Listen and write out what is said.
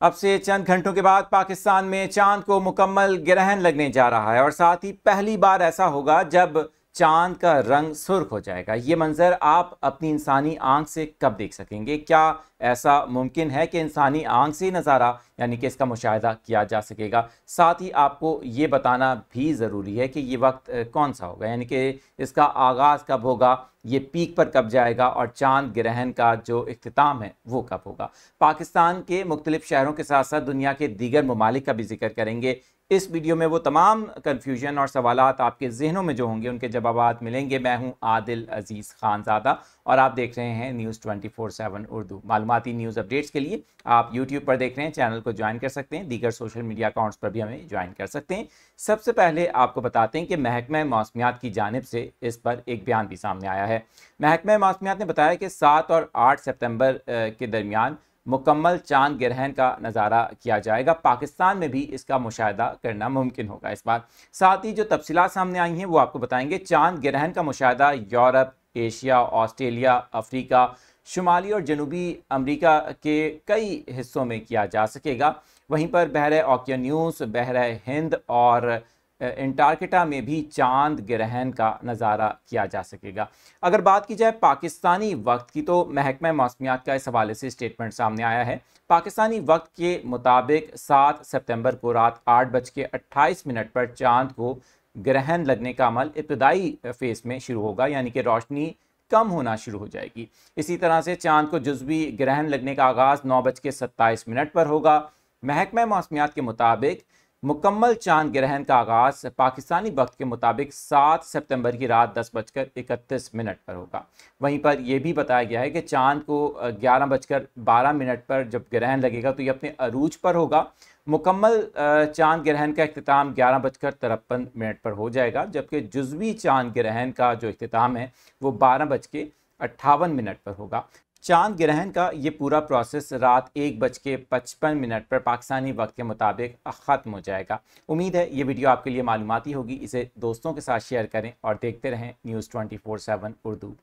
अब से चंद घंटों के बाद पाकिस्तान में चांद को मुकम्मल ग्रहण लगने जा रहा है और साथ ही पहली बार ऐसा होगा जब चांद का रंग सुर्ख हो जाएगा। ये मंजर आप अपनी इंसानी आंख से कब देख सकेंगे? क्या ऐसा मुमकिन है कि इंसानी आंख से नज़ारा यानी कि इसका मुशाहिदा किया जा सकेगा? साथ ही आपको ये बताना भी ज़रूरी है कि ये वक्त कौन सा होगा, यानी कि इसका आगाज़ कब होगा, ये पीक पर कब जाएगा और चांद ग्रहण का जो इख्तिताम है वो कब होगा। पाकिस्तान के मुख्तलिफ शहरों के साथ साथ दुनिया के दीगर ममालिक का भी जिक्र करेंगे। इस वीडियो में वो तमाम कन्फ्यूजन और सवालात आपके जहनों में जो होंगे उनके जवाब मिलेंगे। मैं हूं आदिल अजीज़ खानज़ादा और आप देख रहे हैं न्यूज़ 24/7 उर्दू। मालूमाती न्यूज़ अपडेट्स के लिए आप यूट्यूब पर देख रहे हैं, चैनल को ज्वाइन कर सकते हैं। दीगर सोशल मीडिया अकाउंट्स पर भी हमें ज्वाइन कर सकते हैं। सबसे पहले आपको बताते हैं कि महकमा मौसमियात की जानिब से इस पर एक बयान भी सामने आया है। महकमा मौसमियात ने बताया कि 7 और 8 सितंबर के दरमियान मुकम्मल चांद ग्रहण का नज़ारा किया जाएगा। पाकिस्तान में भी इसका मुशाहिदा करना मुमकिन होगा इस बार। साथ ही जो तफसीलात सामने आई हैं वो आपको बताएंगे। चांद ग्रहण का मुशाहिदा यूरोप, एशिया, ऑस्ट्रेलिया, अफ्रीका, शुमाली और जनूबी अमरीका के कई हिस्सों में किया जा सकेगा। वहीं पर बहरे ओकियानूस, बहरे हिंद और एंटार्क्टिका में भी चांद ग्रहण का नज़ारा किया जा सकेगा। अगर बात की जाए पाकिस्तानी वक्त की तो महकमा मौसमियात का इस हवाले से स्टेटमेंट सामने आया है। पाकिस्तानी वक्त के मुताबिक 7 सितंबर को रात 8:28 पर चांद को ग्रहण लगने का अमल इब्तदाई फेज में शुरू होगा, यानी कि रोशनी कम होना शुरू हो जाएगी। इसी तरह से चांद को जुज़वी ग्रहण लगने का आगाज़ 9:27 पर होगा। महकमा मौसमियात के मुताबिक मुकम्मल चांद ग्रहण का आगाज़ पाकिस्तानी वक्त के मुताबिक 7 सितंबर की रात 10:31 पर होगा। वहीं पर यह भी बताया गया है कि चांद को 11:12 पर जब ग्रहण लगेगा तो ये अपने अरूज पर होगा। मुकम्मल चांद ग्रहण का इख्तिताम 11:53 पर हो जाएगा, जबकि जुज़वी चांद ग्रहण का जो इख्तिताम है वो 12:58 पर होगा। चांद ग्रहण का ये पूरा प्रोसेस रात 1:55 पर पाकिस्तानी वक्त के मुताबिक ख़त्म हो जाएगा। उम्मीद है ये वीडियो आपके लिए मालूमाती होगी। इसे दोस्तों के साथ शेयर करें और देखते रहें न्यूज़ 24/7 उर्दू।